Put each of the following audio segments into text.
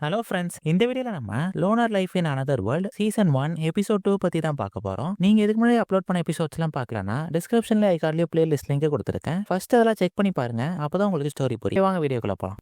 Hello friends, இந்த வீடியோல நம்ம loner life in another world season 1 episode 2 பத்தி தான் பார்க்க போறோம். நீங்க இதுக்கு முன்னாடி அப்லோட் பண்ண எபிசோட்ஸ் எல்லாம் பார்க்கலனா டிஸ்கிரிப்ஷன்ல ஐகார்ட்லயே பிளேலிஸ்ட் லிங்க் கொடுத்துருக்கேன். ஃபர்ஸ்ட் அதெல்லாம் செக் பண்ணி பாருங்க. அப்பதான் உங்களுக்கு ஸ்டோரி புரியும். வாங்க வீடியோக்குள்ள போலாம்.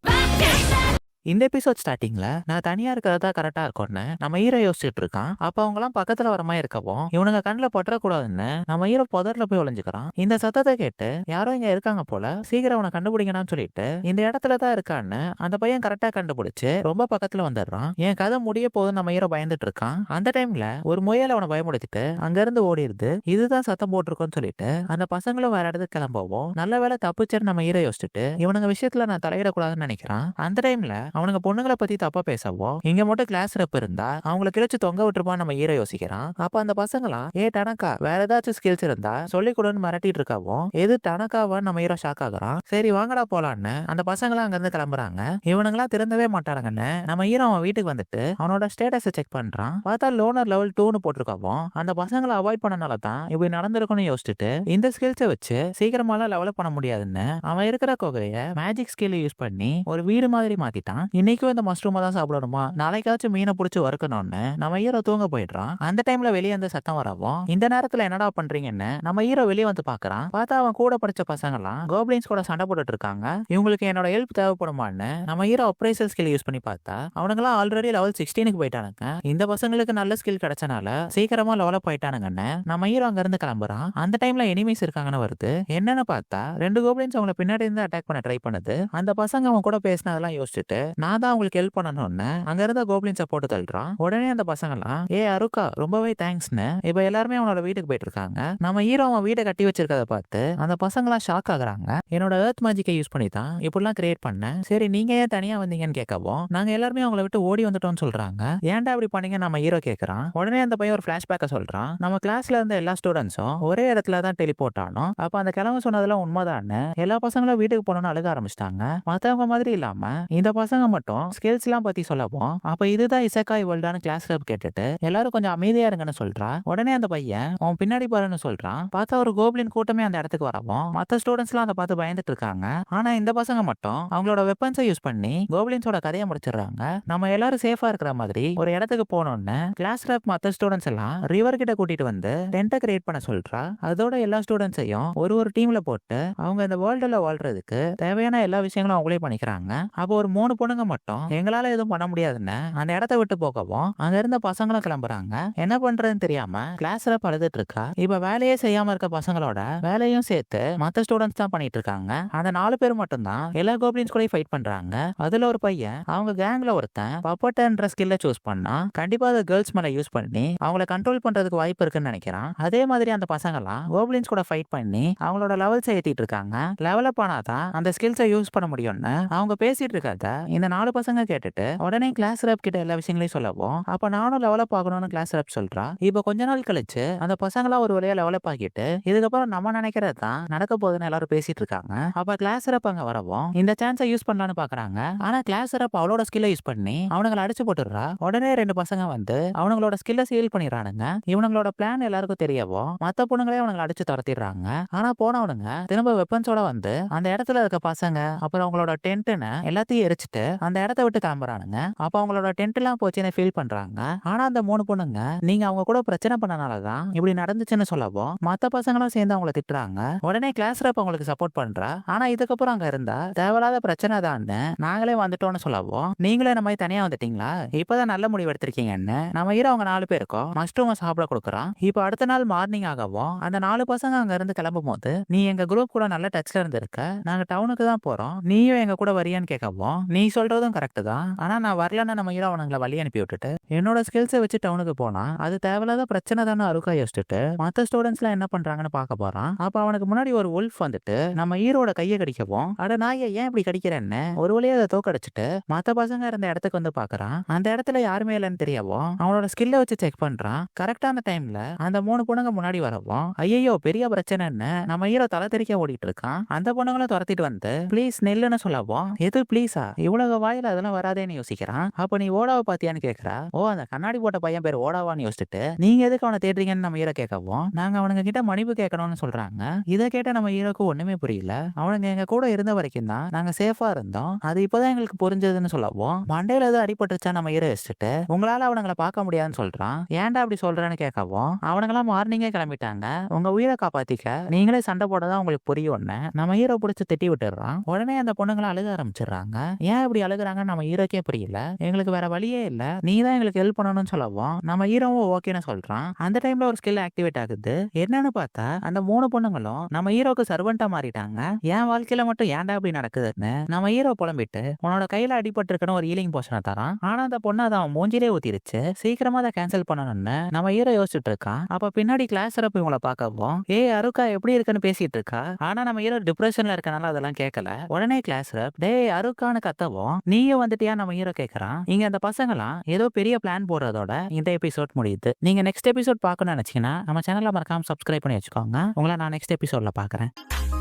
இந்த எபிசோட் ஸ்டார்டிங்ல நான் தனியா இருக்கிறதா கரெக்டா இருக்கும்னு நம்ம ஹீரோ யோசிச்சுட்டு இருக்கான். அப்ப அவங்க எல்லாம் பக்கத்துல வர மாதிரி இருக்கவும் இவனுங்க கண்ணில் பற்றக்கூடாதுன்னு நம்ம ஹீரோ புதர்ல போய் ஒளிஞ்சுக்கிறான். இந்த சத்தத்தை கேட்டு யாரோ இங்க இருக்காங்க போல, சீக்கிரம் அவனை கண்டுபிடிக்கணும்னு சொல்லிட்டு இந்த இடத்துல தான் இருக்கான்னு அந்த பையன் கரெக்டா கண்டுபிடிச்சு ரொம்ப பக்கத்துல வந்துடுறான். என் கதை முடிய போதுன்னு நம்ம ஹீரோ பயந்துட்டு இருக்கான். அந்த டைம்ல ஒரு முயல் அவனை பயமுடுத்திட்டு அங்க இருந்து ஓடிடுது. இதுதான் சத்தம் போட்டிருக்கோன்னு சொல்லிட்டு அந்த பசங்களும் வேற இடத்துக்கு கிளம்பவும் நல்ல வேலை தப்பிச்சேன்னு நம்ம ஹீரோ யோசிச்சுட்டு இவனுங்க விஷயத்துல நான் தலையிடக்கூடாதுன்னு நினைக்கிறான். அந்த டைம்ல அவனுங்க பொண்ணுங்களை பத்தி தப்பா பேசவோ இங்க மட்டும் கிளாஸ் ரெப் இருந்தா அவங்களை கிழிச்சு தொங்க விட்டுருப்பான்னு நம்ம ஹீரோ யோசிக்கிறான். அப்ப அந்த பசங்களா டனக்கா வேற ஏதாச்சும் ஸ்கில்ஸ் இருந்தா சொல்லி கொடுன்னு மிரட்டிட்டு இருக்காவும் எது டனக்காவான்னு நம்ம ஹீரோ ஷாக் ஆகுறான். சரி வாங்கடா போலான்னு அந்த பசங்களாம் அங்க இருந்து கிளம்புறாங்க. இவனுங்களாம் திருந்தவே மாட்டானுங்கன்னு நம்ம ஹீரோ அவன் வீட்டுக்கு வந்துட்டு அவனோட ஸ்டேட்டஸை செக் பண்றான். பார்த்தா லோனர் லெவல் 2ன்னு போட்டிருக்காவும் அந்த பசங்களை அவாய்ட் பண்ணனால தான் இப்படி நடந்திருக்கும்னு யோசிச்சுட்டு இந்த ஸ்கில்ஸை வச்சு சீக்கிரமாலாம் லெவலப் பண்ண முடியாதுன்னு அவன் இருக்கிற கொகையை மேஜிக் ஸ்கில் யூஸ் பண்ணி ஒரு வீடு மாதிரி மாத்திட்டான். இன்னைக்கும் இந்த மஷ்ரூமை தான் சாப்பிடணுமா, நாளைக்காச்சும் மீனை பிடிச்சி வறுக்கணும்னு நம்ம ஹீரோ தூங்க போயிடுறான். அந்த டைம்ல வெளியே வந்து சத்தம் வரவும் இந்த நேரத்துல என்னடா பண்றீங்கன்னு நம்ம ஹீரோ வெளியே வந்து பாக்குறான். பார்த்தா அவன் கூட படிச்ச பசங்கலாம் கோப்ளின்ஸ் கூட சண்டை போட்டுட்டு இருக்காங்க. இவங்களுக்கு என்னோட ஹெல்ப் தேவைப்படுமான்னு நம்ம ஹீரோ அப்ரைசல் ஸ்கில் யூஸ் பண்ணி பார்த்தா அவனுங்களாம் ஆல்ரெடி லெவல் 16க்கு போயிட்டானுங்க. இந்த பசங்களுக்கு நல்ல ஸ்கில் கிடைச்சனால சீக்கிரமா லெவலப் ஆயிட்டானுங்கன்னு நம்ம ஹீரோ அங்க இருந்து கிளம்புறான். அந்த டைம்ல எனிமீஸ் இருக்காங்கன்னு வருது. என்னன்னு பார்த்தா 2 கோப்ளின்ஸ் அவங்கள பின்னாடி இருந்து அட்டாக் பண்ண ட்ரை பண்ணுது. அந்த பசங்க அவன் கூட பேசினதெல்லாம் யோசிச்சுட்டு நான் தான் அவங்களுக்கு ஹெல்ப் பண்ணணும்னு அங்க இருந்த கோப்ளின்ஸை போட்டு தள்ளுறான். உடனே அந்த பசங்கலாம் அருக்கா ரொம்பவே தேங்க்ஸ்னு இப்ப எல்லாருமே அவனோட வீட்டுக்கு போயிட்டு இருக்காங்க. நம்ம ஹீரோ அவன் வீட்டை கட்டி வச்சிருக்கத பார்த்து அந்த பசங்களாம் ஷாக் ஆகுறாங்க. என்னோட எர்த் மேஜிக்கை யூஸ் பண்ணி தான் இப்படிலாம் கிரியேட் பண்ணேன். சரி நீங்க ஏன் தனியா வந்தீங்கன்னு கேட்கவும் நாங்க எல்லாருமே அவங்கள விட்டு ஓடி வந்துட்டோம்னு சொல்றாங்க. ஏன்டா அப்படி பண்ணீங்க நம்ம ஹீரோ கேட்கறான். உடனே அந்த பையன் ஒரு பிளாஷ்பேக்கை சொல்றான். நம்ம கிளாஸ்ல இருந்த எல்லா ஸ்டூடெண்ட்ஸும் ஒரே இடத்துல தான் டெலிபோர்ட் ஆனோம். அப்ப அந்த கிழமை சொன்னதெல்லாம் உண்மைதான்னு எல்லா பசங்களும் வீட்டுக்கு போனோம்னு அழுக ஆரம்பிச்சிட்டாங்க. மத்தவங்க மாதிரி இல்லாம இந்த பசங்க மட்டும் ஸ்கில்ஸ் எல்லாம் பத்தி சொல்லவும் அப்ப இதுதான் இசக்காய் வேர்ல்டான கிளாஸ் ரப் கேட்டுட்டு எல்லாரும் கொஞ்சம் அமைதியா இருங்கன்னு சொல்றா. உடனே அந்த பையன் அவன் பின்னாடி பாருன்னு சொல்றான். பார்த்தா ஒரு கோப்ளின் கூட்டமே அந்த இடத்துக்கு வரவும் மத்த ஸ்டூடெண்ட்ஸ் எல்லாம் அதை பார்த்து பயந்துட்டு இருக்காங்க. ஆனா இந்த பசங்க மட்டும் அவங்களோட வெப்பன்ஸை யூஸ் பண்ணி கோப்ளின்ஸோட கதையை முடிச்சிடுறாங்க. நம்ம எல்லாரும் சேஃபா இருக்கிற மாதிரி ஒரு இடத்துக்கு போனோம்னு கிளாஸ் ரப் மத்த ஸ்டூடெண்ட்ஸ் எல்லாம் ரிவர் கிட்ட கூட்டிட்டு வந்து டென்ட்டை கிரியேட் பண்ண சொல்றா. அதோட எல்லா ஸ்டூடெண்ட்ஸையும் ஒரு ஒரு டீம்ல போட்டு அவங்க இந்த வேர்ல்டுல வாழ்றதுக்கு தேவையான எல்லா விஷயங்களும் அவங்களே பண்ணிக்கிறாங்க. அப்போ ஒரு 3 பொண்ணுங்க மட்டும் எங்களால எதுவும் பண்ண முடியாதுன்னு அந்த இடத்த விட்டு போகவும் அங்க இருந்த பசங்களும் கிளம்புறாங்க. என்ன பண்றதுன்னு தெரியாம கிளாஸ்ல பழுதுட்டு இருக்கா. இப்ப வேலையே செய்யாம இருக்க பசங்களோட வேலையும் சேர்த்து மத்த ஸ்டூடெண்ட்ஸ் தான் பண்ணிட்டு இருக்காங்க. அந்த 4 பேர் மட்டும் தான் எல்லா கோப்ளின்ஸ் கூட ஃபைட் பண்றாங்க. அதுல ஒரு பையன் அவங்க கேங்ல ஒருத்தன் பப்பட்டன்ற ஸ்கில்ல சூஸ் பண்ணா. கண்டிப்பா அதை கேர்ள்ஸ் மேல யூஸ் பண்ணி அவங்கள கண்ட்ரோல் பண்றதுக்கு வாய்ப்பு இருக்குன்னு நினைக்கிறான். அதே மாதிரி அந்த பசங்கலாம் கோப்ளின்ஸ் கூட ஃபைட் பண்ணி அவங்களோட லெவல்ஸை ஏத்திட்டு இருக்காங்க. லெவலப் ஆனாதான் அந்த ஸ்கில்ஸை யூஸ் பண்ண முடியும்னு அவங்க பேசிட்டு இருக்காத இந்த 4 பசங்க கேட்டுட்டு உடனே கிளாஸ் ரப் கிட்ட எல்லா விஷயங்களையும் சொல்லவும் அப்ப நானும் டெவலப் ஆகணும்னு கிளாஸ் ரப் சொல்றா. இப்ப கொஞ்ச நாள் கழிச்சு அந்த பசங்களா ஒரு வழியா டெவலப் ஆகிட்டு இதுக்கப்புறம் நம்ம நினைக்கிறது தான் நடக்க போகுதுன்னு எல்லாரும் பேசிட்டு இருக்காங்க. அப்ப கிளாஸ் ரப் அங்க வரவும் இந்த சான்ஸை யூஸ் பண்ணலான்னு பாக்குறாங்க. ஆனா கிளாஸ் ரப் அவளோட ஸ்கில்லை யூஸ் பண்ணி அவனுங்களை அடிச்சு போட்டுடுறா. உடனே 2 பசங்க வந்து அவங்களோட ஸ்கில்லை சீல் பண்ணிடுறானுங்க. இவங்களோட பிளான் எல்லாருக்கும் தெரியவும் மத்த பொண்ணுங்களே அவங்களை அடிச்சு துரத்திடுறாங்க. ஆனா போனவனுங்க திரும்ப வெப்பன்ஸோட வந்து அந்த இடத்துல இருக்க பசங்க அப்புறம் அவங்களோட டென்ட்னு எல்லாத்தையும் எரிச்சிட்டு அந்த இடத்த விட்டு கிளம்புறானுங்க. அப்ப அவங்களோட டென்ட் எல்லாம் போச்சுன்னு ஃபீல் பண்றாங்க. ஆனா அந்த 3 பொண்ணுங்க நீங்க அவங்க கூட பிரச்சனை பண்ணனாலதான் இப்படி நடந்துச்சுன்னு சொல்லவும் மத்த பசங்களும் சேர்ந்து அவங்கள திட்டுறாங்க. உடனே கிளாஸ் ரப் அவங்களுக்கு சப்போர்ட் பண்றா. ஆனா இதுக்கப்புறம் அங்க இருந்தா தேவையில்லாத பிரச்சனை தான் நாங்களே வந்துட்டோம்னு சொல்லவும் நீங்களே இந்த மாதிரி தனியா வந்துட்டீங்களா, இப்பதான் நல்ல முடிவு எடுத்திருக்கீங்கன்னு நம்ம ஹீரோ அவங்க 4 பேருக்கும் மஷ்ரூமை சாப்பிட கொடுக்குறான். இப்ப அடுத்த நாள் மார்னிங் ஆகவும் அந்த 4 பசங்க அங்க இருந்து கிளம்பும் போது நீ எங்க குரூப் கூட நல்ல டச்ல இருந்திருக்க, நாங்க டவுனுக்கு தான் போறோம், நீயும் எங்க கூட வரியான்னு கேட்கவும் நீ சொல்றதும் கரெக்ட் தான், ஆனா நான் வரலன்னா நம்ம ஹீரோ அவனுங்களை வழி அனுப்பி விட்டுட்டு என்னோட ஸ்கில்ஸை வச்சு டவுனுக்கு போனா அது தேவையில்லாத பிரச்சனை தானே அருக்கா யோசிச்சுட்டு மத்த ஸ்டூடெண்ட்ஸ் எல்லாம் என்ன பண்றாங்கன்னு பார்க்க போறான். அப்ப அவனுக்கு முன்னாடி ஒரு உல்ஃப் வந்துட்டு நம்ம ஹீரோட கையை கடிக்கவும் அட நான் ஏன் இப்படி கடிக்கிறேன்னு ஒரு வழியா அதை தோக்கடிச்சிட்டு மத்த பசங்க இருந்த இடத்துக்கு வந்து பாக்குறான். அந்த இடத்துல யாருமே இல்லைன்னு தெரியவும் அவனோட ஸ்கில்லை வச்சு செக் பண்றான். கரெக்டான டைம்ல அந்த 3 பொண்ணுங்க முன்னாடி வரவும் ஐயோ பெரிய பிரச்சனைன்னு நம்ம ஹீரோ தலை தெறிக்க ஓடிட்டு இருக்கான். அந்த பொண்ணுங்களும் துரத்திட்டு வந்து ப்ளீஸ் நெல்லுன்னு சொல்லவும் எது ப்ளீஸா, இவ்வளவு அவங்க வாயில அதெல்லாம் வராதேன்னு யோசிக்கிறான். அப்ப நீ ஓடாவை பாத்தியான்னு கேக்குறா. ஓ, அந்த கண்ணாடி போட்ட பையன் பேர் ஓடாவான்னு யோசிச்சுட்டு, நீங்க எதுக்கு அவனை தேடுறீங்கன்னு நம்ம ஹீரோ கேட்கவும், நாங்க அவனுங்க கிட்ட மன்னிப்பு கேட்கணும்னு சொல்றாங்க. இதை கேட்ட நம்ம ஹீரோக்கு ஒண்ணுமே புரியல. அவனுங்க எங்க கூட இருந்த வரைக்கும் தான் நாங்க சேஃபா இருந்தோம், அது இப்பதான் எங்களுக்கு புரிஞ்சதுன்னு சொல்லவும், மண்டையில ஏதோ அடிபட்டுச்சா நம்ம ஹீரோ யோசிச்சுட்டு, உங்களால அவனுங்களை பார்க்க முடியாதுன்னு சொல்றான். ஏன்டா அப்படி சொல்றேன்னு கேட்கவும், அவனுங்களாம் மார்னிங்கே கிளம்பிட்டாங்க, உங்க உயிரை காப்பாத்திக்க நீங்களே சண்டை போடதான் உங்களுக்கு புரியும்னு நம்ம ஹீரோ பிடிச்சி திட்டி விட்டுறான். உடனே அந்த பொண்ணுங்களை அழுக ஆரம்பிச்சிடுறாங்க. ஏன் இப்படி அழுகுறாங்கன்னு நம்ம ஹீரோக்கே புரியல. எங்களுக்கு வேற வழியே இல்ல, நீ தான் எங்களுக்கு ஹெல்ப் பண்ணணும்னு சொல்லவும் நம்ம ஹீரோவும் ஓகேன்னு சொல்றான். அந்த டைம்ல ஒரு ஸ்கில் ஆக்டிவேட் ஆகுது. என்னன்னு பார்த்தா அந்த 3 பொண்ணுங்களும் நம்ம ஹீரோக்கு சர்வெண்டா மாறிட்டாங்க. என் வாழ்க்கையில மட்டும் ஏன்டா அப்படி நடக்குதுன்னு நம்ம ஹீரோ புலம்பிட்டு உன்னோட கையில அடிபட்டு இருக்கணும் ஒரு ஹீலிங் போஷனை தரான். ஆனா அந்த பொண்ணு அதை அவன் மூஞ்சிலே ஊத்திருச்சு. சீக்கிரமா அதை கேன்சல் பண்ணணும்னு நம்ம ஹீரோ யோசிச்சுட்டு இருக்கான். அப்ப பின்னாடி கிளாஸ் சிறப்பு இவங்களை பார்க்கவும், ஏய் அருக்கா எப்படி இருக்குன்னு பேசிட்டு இருக்கா. ஆனா நம்ம ஹீரோ டிப்ரெஷன்ல இருக்கனால அதெல்லாம் கேட்கல. உடனே கிளாஸ் ரப் டேய் அருக்கான்னு கத்தவும், நீயும் வந்துட்டியா நம்ம ஹீரோ கேட்கறான். இங்க அந்த பசங்களாம் ஏதோ பெரிய பிளான் போடுறதோட இந்த எபிசோட் முடியுது. நீங்க நெக்ஸ்ட் எபிசோட் பார்க்கணும்னு நினைச்சீங்கன்னா நம்ம சேனலை மறக்காம சப்ஸ்கிரைப் பண்ணி வச்சுக்கோங்க. உங்களை நான் நெக்ஸ்ட் எபிசோட்ல பார்க்கறேன்.